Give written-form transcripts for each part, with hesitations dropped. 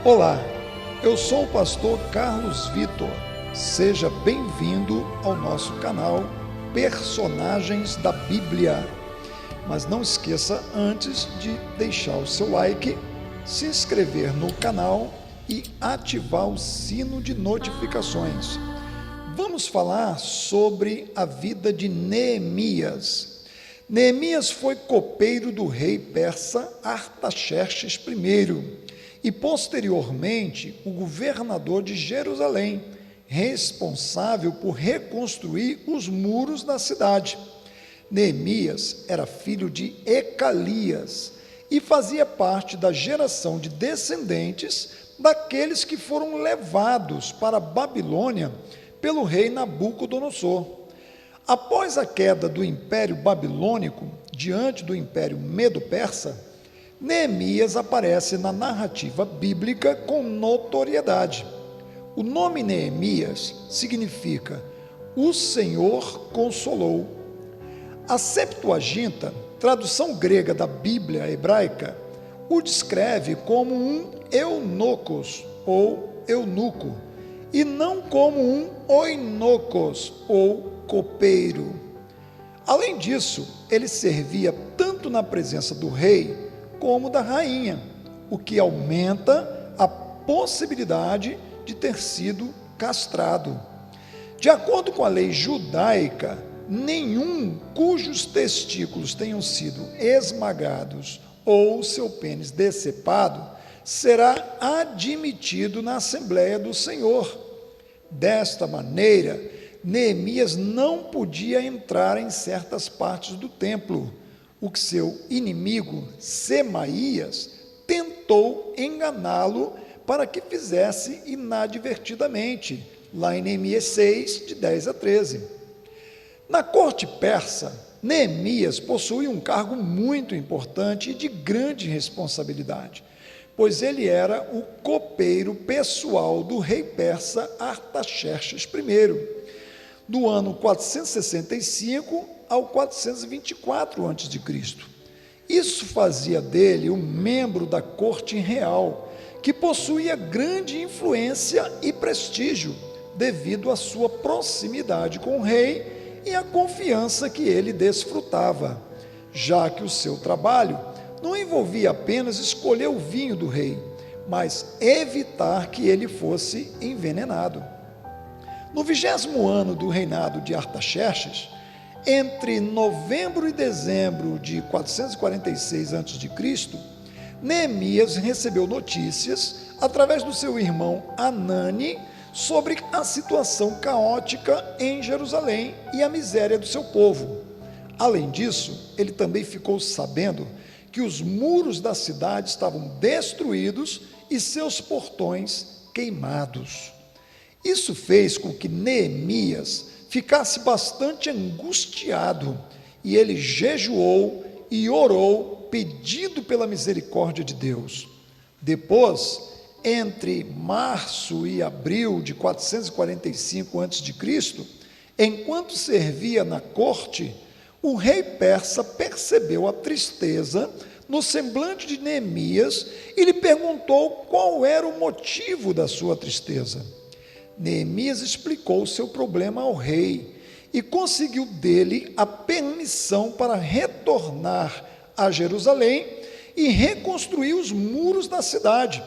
Olá, eu sou o pastor Carlos Vitor. Seja bem-vindo ao nosso canal Personagens da Bíblia. Mas não esqueça antes de deixar o seu like, se inscrever no canal e ativar o sino de notificações. Vamos falar sobre a vida de Neemias. Neemias foi copeiro do rei persa Artaxerxes I e, posteriormente, o governador de Jerusalém, responsável por reconstruir os muros da cidade. Neemias era filho de Ecalias e fazia parte da geração de descendentes daqueles que foram levados para a Babilônia pelo rei Nabucodonosor. Após a queda do Império Babilônico diante do Império Medo-Persa, Neemias aparece na narrativa bíblica com notoriedade. O nome Neemias significa "o Senhor consolou". A Septuaginta, tradução grega da Bíblia hebraica, o descreve como um eunucos ou eunuco, e não como um oinokos ou copeiro. Além disso, ele servia tanto na presença do rei como da rainha, o que aumenta a possibilidade de ter sido castrado. De acordo com a lei judaica, nenhum cujos testículos tenham sido esmagados ou seu pênis decepado será admitido na Assembleia do Senhor. Desta maneira, Neemias não podia entrar em certas partes do templo, o que seu inimigo, Semaías, tentou enganá-lo para que fizesse inadvertidamente, lá em Neemias 6, de 10 a 13. Na corte persa, Neemias possuía um cargo muito importante e de grande responsabilidade, pois ele era o copeiro pessoal do rei persa Artaxerxes I, do ano 465 ao 424 a.C. Isso fazia dele um membro da corte real, que possuía grande influência e prestígio, devido à sua proximidade com o rei e à confiança que ele desfrutava, já que o seu trabalho não envolvia apenas escolher o vinho do rei, mas evitar que ele fosse envenenado. No 20º ano do reinado de Artaxerxes, entre novembro e dezembro de 446 a.C., Neemias recebeu notícias, através do seu irmão Anani, sobre a situação caótica em Jerusalém e a miséria do seu povo. Além disso, ele também ficou sabendo que os muros da cidade estavam destruídos e seus portões queimados. Isso fez com que Neemias ficasse bastante angustiado, e ele jejuou e orou, pedindo pela misericórdia de Deus. Depois, entre março e abril de 445 a.C., enquanto servia na corte, o rei persa percebeu a tristeza no semblante de Neemias e lhe perguntou qual era o motivo da sua tristeza. Neemias explicou o seu problema ao rei e conseguiu dele a permissão para retornar a Jerusalém e reconstruir os muros da cidade,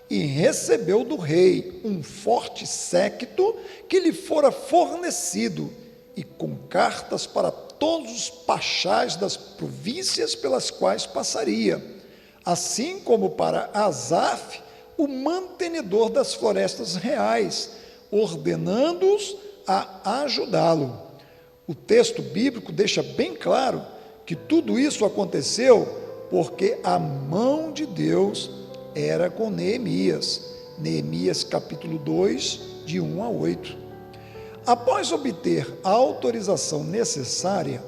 e recebeu do rei um forte séquito que lhe fora fornecido, e com cartas para todos os pachás das províncias pelas quais passaria, assim como para Asaf, o mantenedor das florestas reais, ordenando-os a ajudá-lo. O texto bíblico deixa bem claro que tudo isso aconteceu porque a mão de Deus era com Neemias. Neemias capítulo 2, de 1 a 8. Após obter a autorização necessária,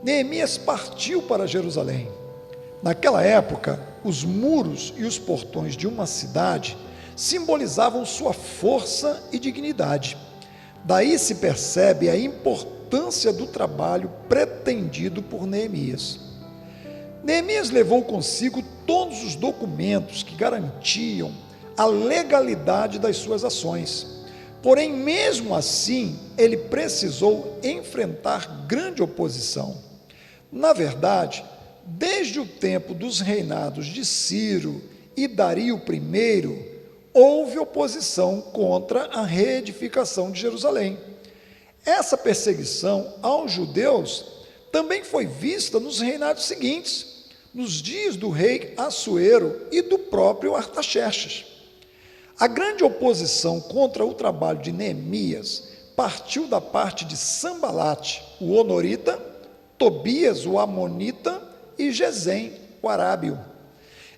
Neemias partiu para Jerusalém. Naquela época, os muros e os portões de uma cidade simbolizavam sua força e dignidade. Daí se percebe a importância do trabalho pretendido por Neemias. Neemias levou consigo todos os documentos que garantiam a legalidade das suas ações. Porém, mesmo assim, ele precisou enfrentar grande oposição. Na verdade, desde o tempo dos reinados de Ciro e Dario I, houve oposição contra a reedificação de Jerusalém. Essa perseguição aos judeus também foi vista nos reinados seguintes, nos dias do rei Assuero e do próprio Artaxerxes. A grande oposição contra o trabalho de Neemias partiu da parte de Sanbalate, o honorita, Tobias, o amonita, e Gesem, o arábio.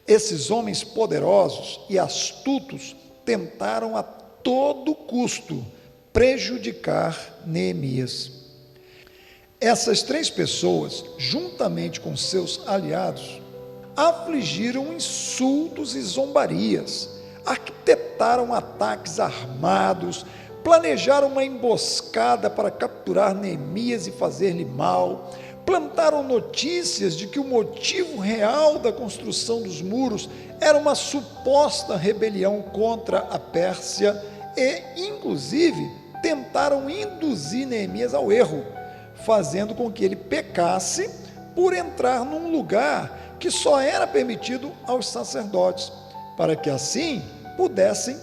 Esses homens poderosos e astutos tentaram a todo custo prejudicar Neemias. Essas três pessoas, juntamente com seus aliados, afligiram insultos e zombarias, arquitetaram ataques armados, planejaram uma emboscada para capturar Neemias e fazer-lhe mal, plantaram notícias de que o motivo real da construção dos muros era uma suposta rebelião contra a Pérsia e, inclusive, tentaram induzir Neemias ao erro, fazendo com que ele pecasse por entrar num lugar que só era permitido aos sacerdotes, para que assim pudessem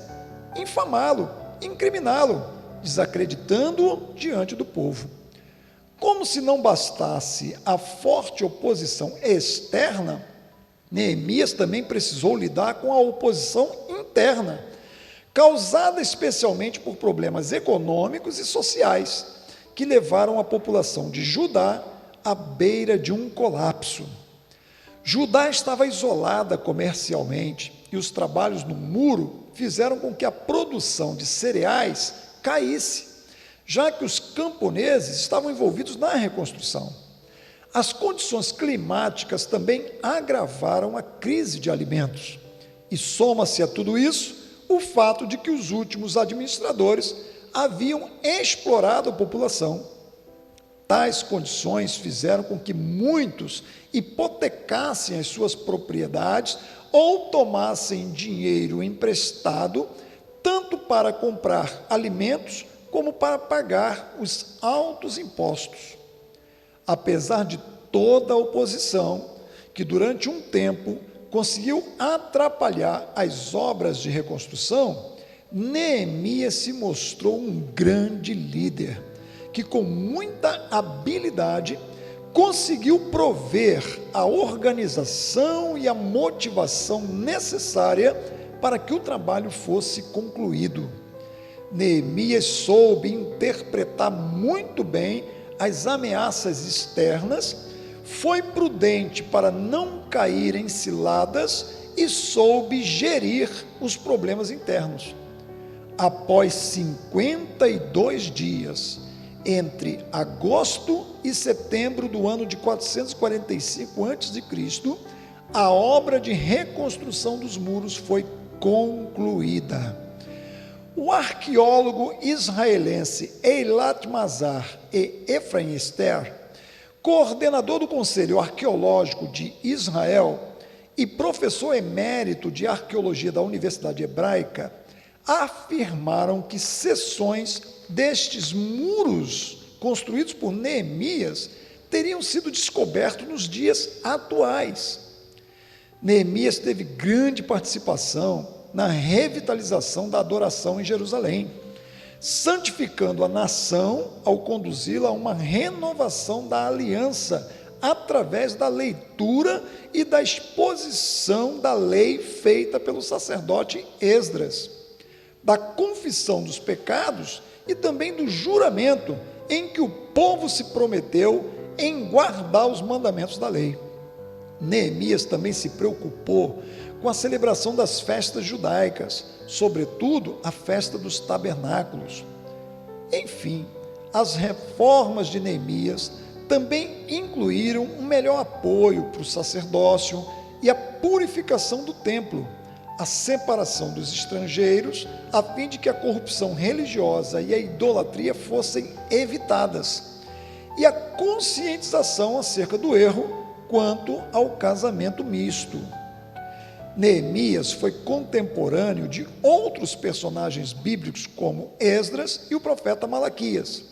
infamá-lo, incriminá-lo, desacreditando-o diante do povo. Como se não bastasse a forte oposição externa, Neemias também precisou lidar com a oposição interna, causada especialmente por problemas econômicos e sociais, que levaram a população de Judá à beira de um colapso. Judá estava isolada comercialmente e os trabalhos no muro fizeram com que a produção de cereais caísse, já que os camponeses estavam envolvidos na reconstrução. As condições climáticas também agravaram a crise de alimentos. E soma-se a tudo isso o fato de que os últimos administradores haviam explorado a população. Tais condições fizeram com que muitos hipotecassem as suas propriedades ou tomassem dinheiro emprestado, tanto para comprar alimentos como para pagar os altos impostos. Apesar de toda a oposição, que durante um tempo conseguiu atrapalhar as obras de reconstrução, Neemias se mostrou um grande líder, que com muita habilidade conseguiu prover a organização e a motivação necessária para que o trabalho fosse concluído. Neemias soube interpretar muito bem as ameaças externas, foi prudente para não cair em ciladas e soube gerir os problemas internos. Após 52 dias, entre agosto e setembro do ano de 445 a.C., a obra de reconstrução dos muros foi concluída. O arqueólogo israelense Eilat Mazar e Efraim Ester, coordenador do Conselho Arqueológico de Israel e professor emérito de arqueologia da Universidade Hebraica, afirmaram que seções destes muros construídos por Neemias teriam sido descobertos nos dias atuais. Neemias teve grande participação na revitalização da adoração em Jerusalém, santificando a nação ao conduzi-la a uma renovação da aliança através da leitura e da exposição da lei feita pelo sacerdote Esdras, da confissão dos pecados e também do juramento em que o povo se prometeu em guardar os mandamentos da lei. Neemias também se preocupou com a celebração das festas judaicas, sobretudo a festa dos tabernáculos. Enfim, as reformas de Neemias também incluíram um melhor apoio para o sacerdócio e a purificação do templo, a separação dos estrangeiros, a fim de que a corrupção religiosa e a idolatria fossem evitadas, e a conscientização acerca do erro quanto ao casamento misto. Neemias foi contemporâneo de outros personagens bíblicos como Esdras e o profeta Malaquias.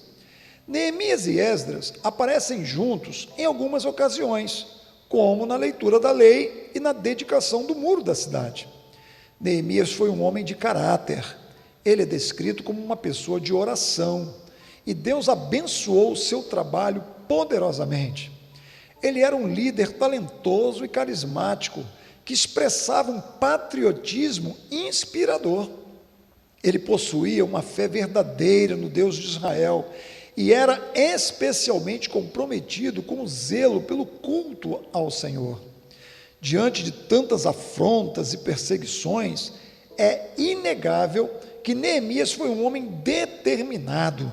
Neemias e Esdras aparecem juntos em algumas ocasiões, como na leitura da lei e na dedicação do muro da cidade. Neemias foi um homem de caráter. Ele é descrito como uma pessoa de oração, e Deus abençoou o seu trabalho poderosamente. Ele era um líder talentoso e carismático, que expressava um patriotismo inspirador. Ele possuía uma fé verdadeira no Deus de Israel e era especialmente comprometido com o zelo pelo culto ao Senhor. Diante de tantas afrontas e perseguições, é inegável que Neemias foi um homem determinado,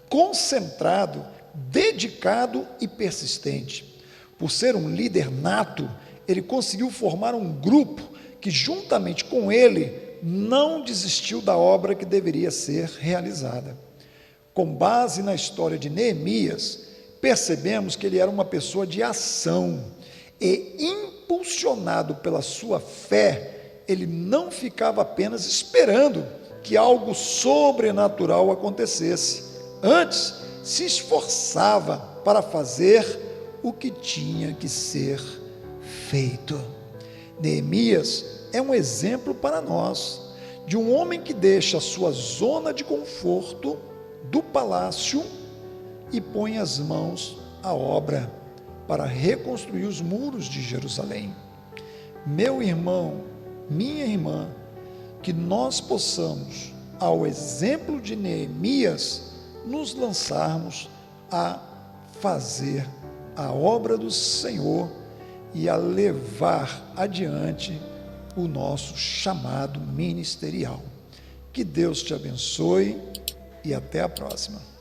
concentrado, dedicado e persistente. Por ser um líder nato, ele conseguiu formar um grupo que, juntamente com ele, não desistiu da obra que deveria ser realizada. Com base na história de Neemias, percebemos que ele era uma pessoa de ação e, impulsionado pela sua fé, ele não ficava apenas esperando que algo sobrenatural acontecesse. Antes, se esforçava para fazer o que tinha que ser feito. Neemias é um exemplo para nós de um homem que deixa a sua zona de conforto do palácio e põe as mãos à obra para reconstruir os muros de Jerusalém. Meu irmão, minha irmã, que nós possamos, ao exemplo de Neemias, nos lançarmos a fazer a obra do Senhor e a levar adiante o nosso chamado ministerial. Que Deus te abençoe e até a próxima.